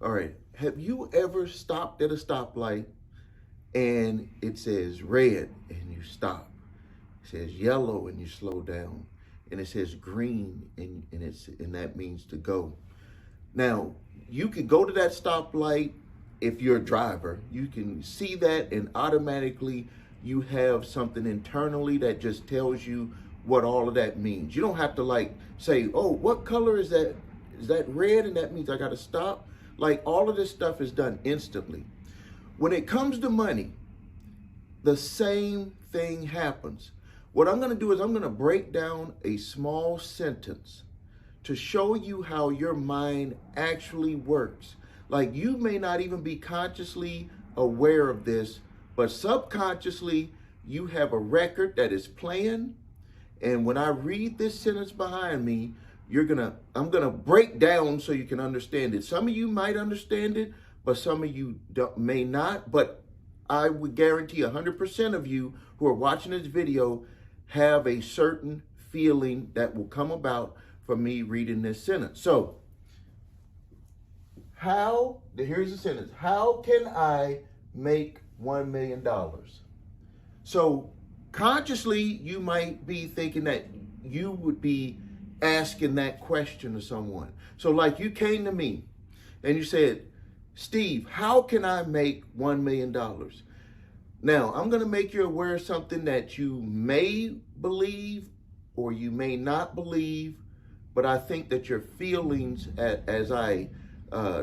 All right. Have you ever stopped at a stoplight and it says red and you stop? It says yellow and you slow down. And it says green and that means to go. Now, you can go to that stoplight if you're a driver. You can see that and automatically you have something internally that just tells you what all of that means. You don't have to like say, oh, what color is that? Is that red? And that means I got to stop. Like all of this stuff is done instantly. When it comes to money, the same thing happens. What I'm going to do is I'm going to break down a small sentence to show you how your mind actually works. Like you may not even be consciously aware of this, but subconsciously you have a record that is playing. And when I read this sentence behind me, I'm gonna break down so you can understand it. Some of you might understand it, but some of you may not. But I would guarantee 100% of you who are watching this video have a certain feeling that will come about from me reading this sentence. So, here's the sentence. How can I make $1 million? So, consciously, you might be thinking that you would be asking that question to someone. So like you came to me and you said, Steve, how can I make $1 million? Now, I'm going to make you aware of something that you may believe or you may not believe, but I think that your feelings, as I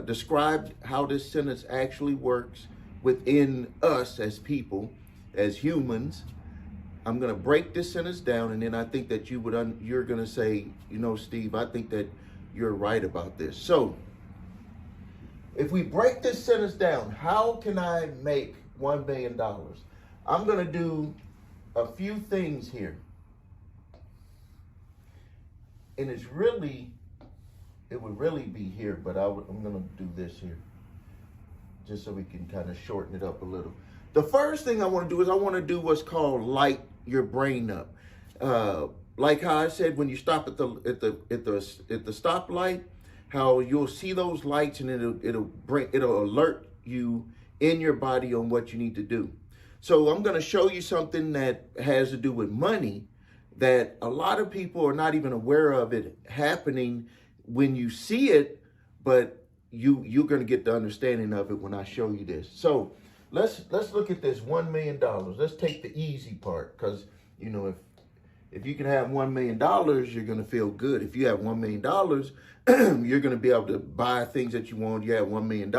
described how this sentence actually works within us as people, as humans, I'm going to break this sentence down, and then I think that you're going to say, you know, Steve, I think that you're right about this. So if we break this sentence down, how can I make $1 million? I'm going to do a few things here. And it would really be here, but I'm going to do this here just so we can kind of shorten it up a little. The first thing I want to do is I want to do what's called light your brain up. Like how I said, when you stop at the stoplight, how you'll see those lights and it'll alert you in your body on what you need to do. So I'm going to show you something that has to do with money that a lot of people are not even aware of it happening when you see it, but you're going to get the understanding of it when I show you this. So let's look at this $1 million. Let's take the easy part, because you know if you can have $1 million, you're gonna feel good. If you have $1 million, you're gonna be able to buy things that you want. You have $1 million,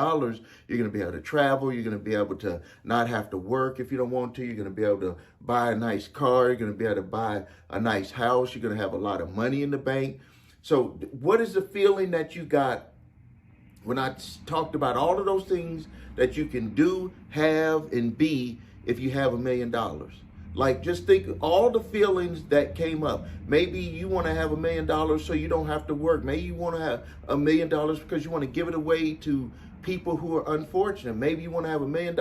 you're gonna be able to travel. You're gonna be able to not have to work if you don't want to. You're gonna be able to buy a nice car. You're gonna be able to buy a nice house. You're gonna have a lot of money in the bank. So what is the feeling that you got when I talked about all of those things that you can do, have, and be if you have $1 million? Like, just think all the feelings that came up. Maybe you want to have $1 million so you don't have to work. Maybe you want to have $1 million because you want to give it away to people who are unfortunate. Maybe you want to have $1 million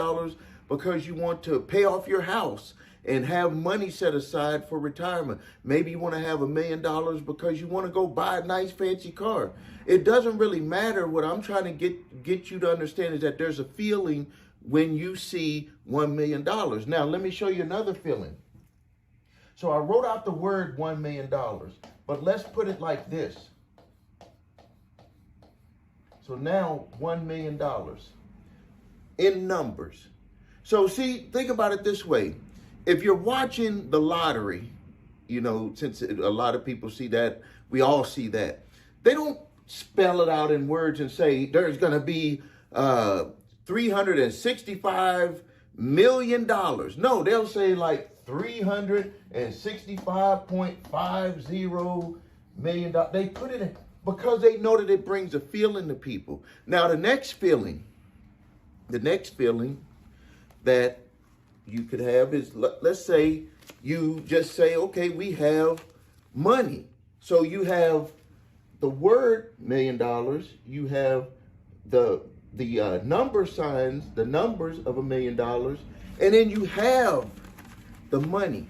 because you want to pay off your house and have money set aside for retirement. Maybe you want to have $1 million because you want to go buy a nice fancy car. It doesn't really matter. What I'm trying to get you to understand is that there's a feeling when you see $1 million. Now, let me show you another feeling. So I wrote out the word $1 million, but let's put it like this. So now $1 million in numbers. So see, think about it this way. If you're watching the lottery, you know, since a lot of people see that, we all see that. They don't spell it out in words and say there's going to be $365 million. No, they'll say like $365.50 million. They put it in because they know that it brings a feeling to people. Now, the next feeling that you could have is, let's say you just say, okay, we have money. So you have the word $1 million, you have the number signs, the numbers of $1 million, and then you have the money.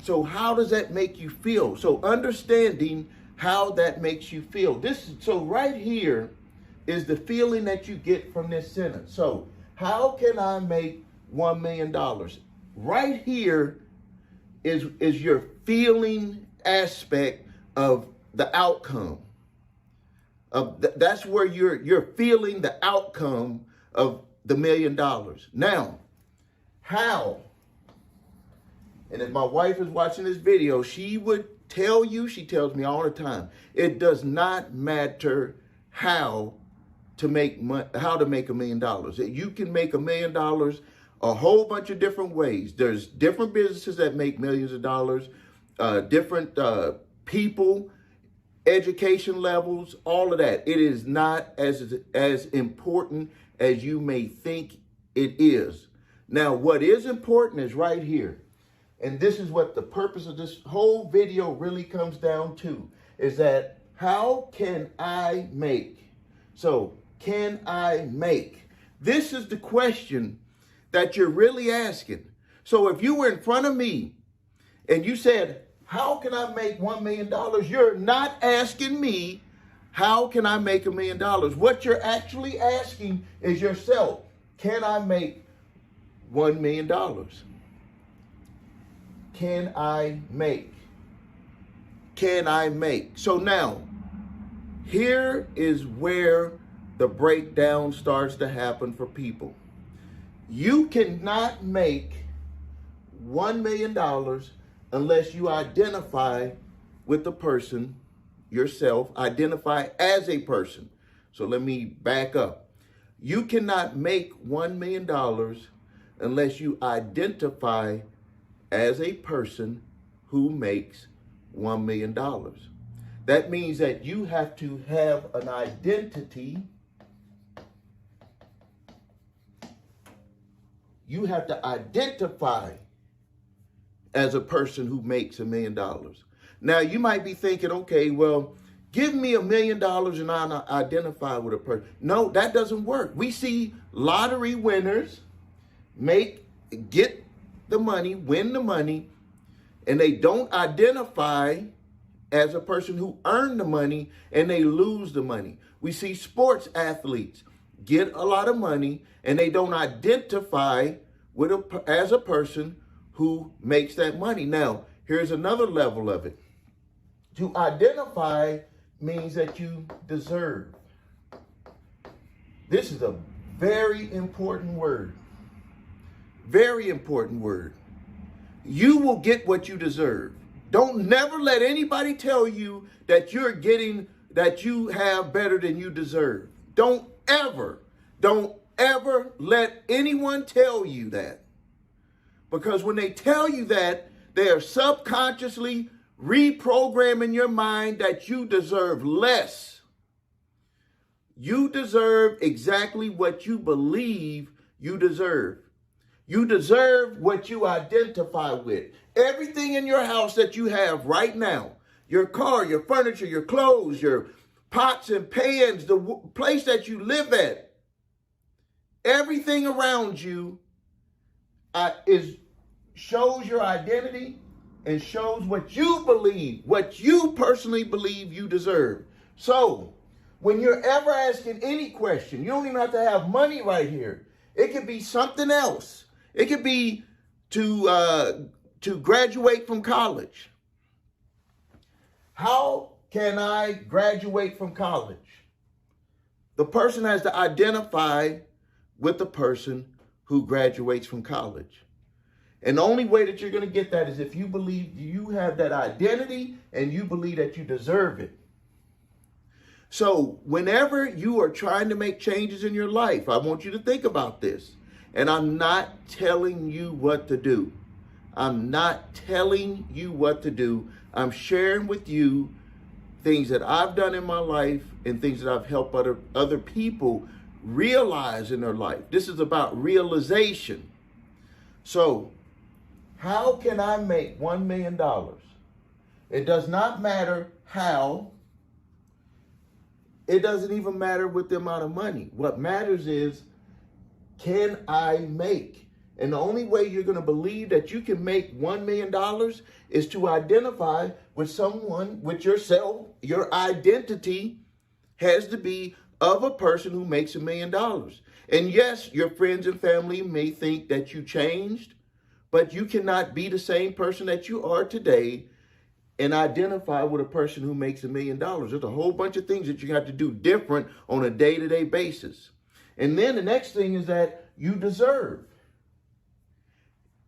So how does that make you feel? So understanding how that makes you feel. So right here, is the feeling that you get from this sentence. So, how can I make $1 million? Right here is your feeling aspect of the outcome. That's where you're feeling the outcome of the $1 million. Now, how? And if my wife is watching this video, she would tell you, she tells me all the time, it does not matter how to make $1 million. You can make $1 million a whole bunch of different ways. There's different businesses that make millions of dollars, different people, education levels, all of that. It is not as important as you may think it is. Now, what is important is right here. And this is what the purpose of this whole video really comes down to, is that how can I make? So, can I make? This is the question that you're really asking. So if you were in front of me and you said, how can I make $1 million? You're not asking me, how can I make $1 million? What you're actually asking is yourself, can I make $1 million? Can I make? Can I make? So now, here is where the breakdown starts to happen for people. You cannot make $1 million unless you identify with the person yourself, identify as a person. So let me back up. You cannot make $1 million unless you identify as a person who makes $1 million. That means that you have to have an identity. You have to identify as a person who makes $1 million. Now, you might be thinking, okay, well, give me $1 million and I'll identify with a person. No, that doesn't work. We see lottery winners get the money, win the money, and they don't identify as a person who earned the money, and they lose the money. We see sports athletes get a lot of money and they don't identify as a person who makes that money. Now, here's another level of it. To identify means that you deserve. This is a very important word. Very important word. You will get what you deserve. Don't never let anybody tell you that that you have better than you deserve. Don't ever let anyone tell you that. Because when they tell you that, they are subconsciously reprogramming your mind that you deserve less. You deserve exactly what you believe you deserve. You deserve what you identify with. Everything in your house that you have right now, your car, your furniture, your clothes, your pots and pans, the place that you live at, everything around you shows your identity and shows what you believe, what you personally believe you deserve. So, when you're ever asking any question, you don't even have to have money right here. It could be something else. It could be to graduate from college. How can I graduate from college? The person has to identify with the person who graduates from college. And the only way that you're going to get that is if you believe you have that identity and you believe that you deserve it. So whenever you are trying to make changes in your life, I want you to think about this. And I'm not telling you what to do. I'm not telling you what to do. I'm sharing with you things that I've done in my life and things that I've helped other people realize in their life. This is about realization. So, how can I make $1 million? It does not matter how. It doesn't even matter with the amount of money. What matters is, can I make? And the only way you're going to believe that you can make $1 million is to identify with someone, with yourself. Your identity has to be of a person who makes $1 million. And yes, your friends and family may think that you changed, but you cannot be the same person that you are today and identify with a person who makes $1 million. There's a whole bunch of things that you have to do different on a day-to-day basis. And then the next thing is that you deserve.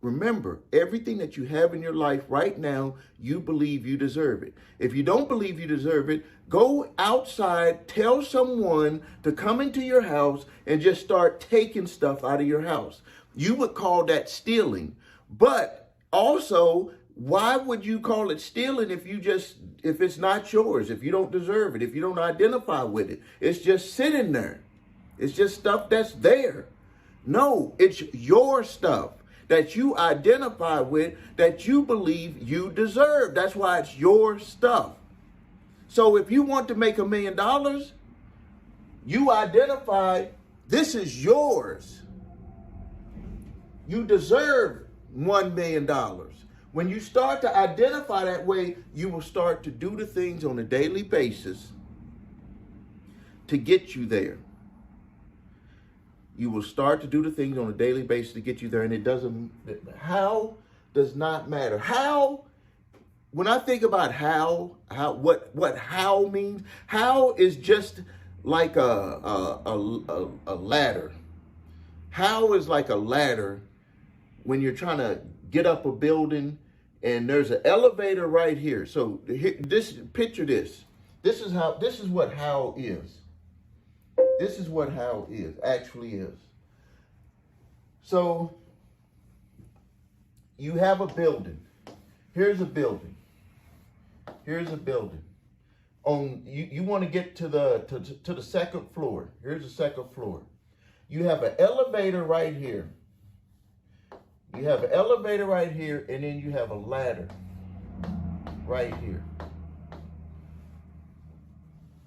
Remember, everything that you have in your life right now, you believe you deserve it. If you don't believe you deserve it, go outside, tell someone to come into your house and just start taking stuff out of your house. You would call that stealing. But also, why would you call it stealing if it's not yours, if you don't deserve it, if you don't identify with it? It's just sitting there. It's just stuff that's there. No, it's your stuff that you identify with, that you believe you deserve. That's why it's your stuff. So if you want to make $1 million, you identify this is yours. You deserve $1 million. When you start to identify that way, you will start to do the things on a daily basis to get you there. You will start to do the things on a daily basis to get you there. And it doesn't, how does not matter. How, when I think about what how means, how is just like a ladder. How is like a ladder when you're trying to get up a building and there's an elevator right here. So picture this. This is what how is. This is what how is, actually is. So you have a building. Here's a building. Here's a building. You want to get to the second floor. Here's the second floor. You have an elevator right here. You have an elevator right here, and then you have a ladder right here.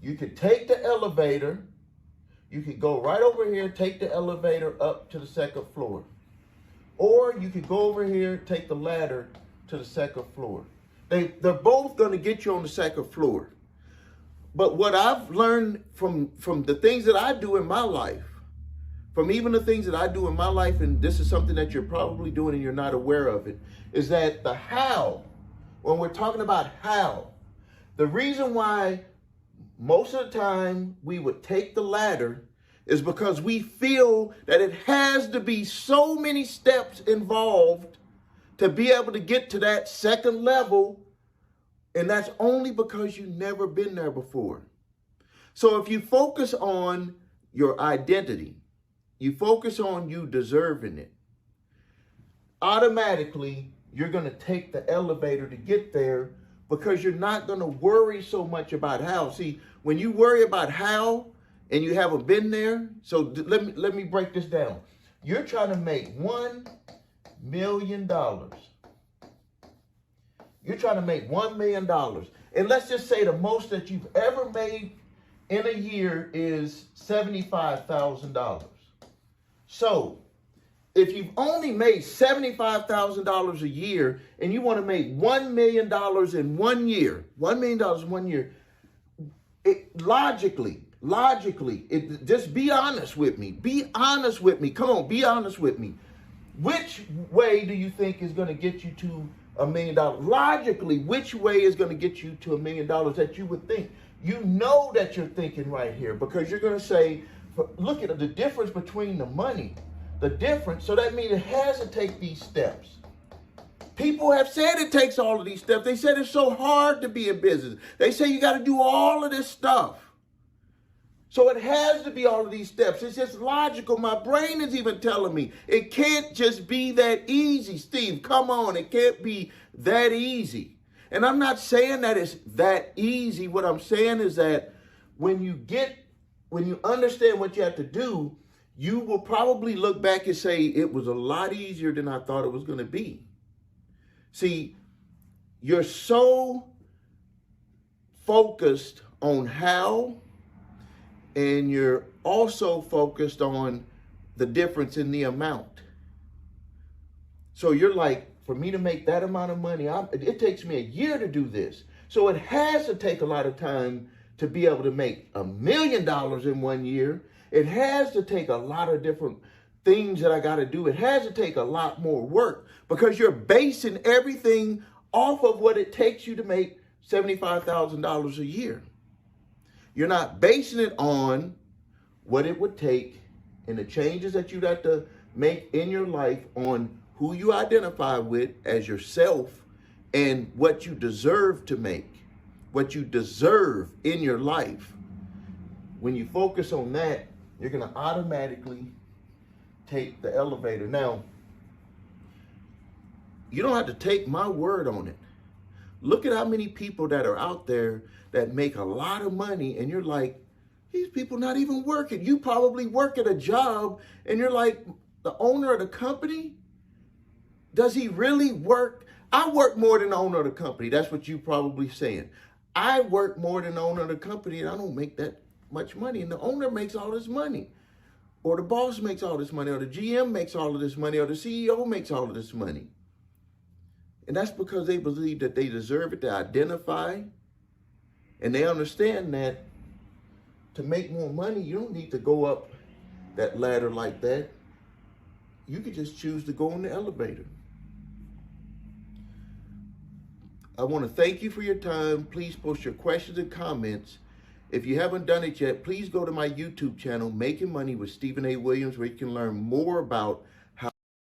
You could take the elevator. You could go right over here, take the elevator up to the second floor. Or you could go over here, take the ladder to the second floor. They're both going to get you on the second floor. But what I've learned from the things that I do in my life, from even the things that I do in my life, and this is something that you're probably doing and you're not aware of it, is that the how, when we're talking about how, the reason why most of the time we would take the ladder is because we feel that it has to be so many steps involved to be able to get to that second level. And that's only because you've never been there before. So if you focus on your identity, you focus on you deserving it, automatically you're going to take the elevator to get there, because you're not going to worry so much about how. See, when you worry about how and you haven't been there, so let me break this down. You're trying to make $1 million. You're trying to make $1 million. And let's just say the most that you've ever made in a year is $75,000. So if you've only made $75,000 a year and you want to make $1 million in 1 year, $1 million in 1 year, logically, just be honest with me. Be honest with me. Come on, be honest with me. Which way do you think is going to get you to $1 million? Logically, which way is going to get you to $1 million that you would think? You know that you're thinking right here, because you're going to say, look at the difference between the money. The difference, so that means it has to take these steps. People have said it takes all of these steps. They said it's so hard to be in business. They say you got to do all of this stuff. So it has to be all of these steps. It's just logical. My brain is even telling me it can't just be that easy. Steve, come on. It can't be that easy. And I'm not saying that it's that easy. What I'm saying is that when you understand what you have to do, you will probably look back and say, it was a lot easier than I thought it was going to be. See, you're so focused on how, and you're also focused on the difference in the amount. So you're like, for me to make that amount of money, it takes me a year to do this. So it has to take a lot of time to be able to make $1 million in 1 year. It has to take a lot of different things that I got to do. It has to take a lot more work because you're basing everything off of what it takes you to make $75,000 a year. You're not basing it on what it would take and the changes that you'd have to make in your life on who you identify with as yourself and what you deserve to make, what you deserve in your life. When you focus on that, you're going to automatically take the elevator. Now, you don't have to take my word on it. Look at how many people that are out there that make a lot of money, and you're like, these people not even working. You probably work at a job, and you're like, the owner of the company, does he really work? I work more than the owner of the company. That's what you probably saying. I work more than the owner of the company, and I don't make that much money. And the owner makes all this money, or the boss makes all this money, or the GM makes all of this money, or the CEO makes all of this money. And that's because they believe that they deserve it, to identify, and they understand that to make more money, you don't need to go up that ladder like that. You could just choose to go in the elevator. I want to thank you for your time. Please post your questions and comments. If you haven't done it yet, please go to my YouTube channel, Making Money with Stephen A. Williams, where you can learn more about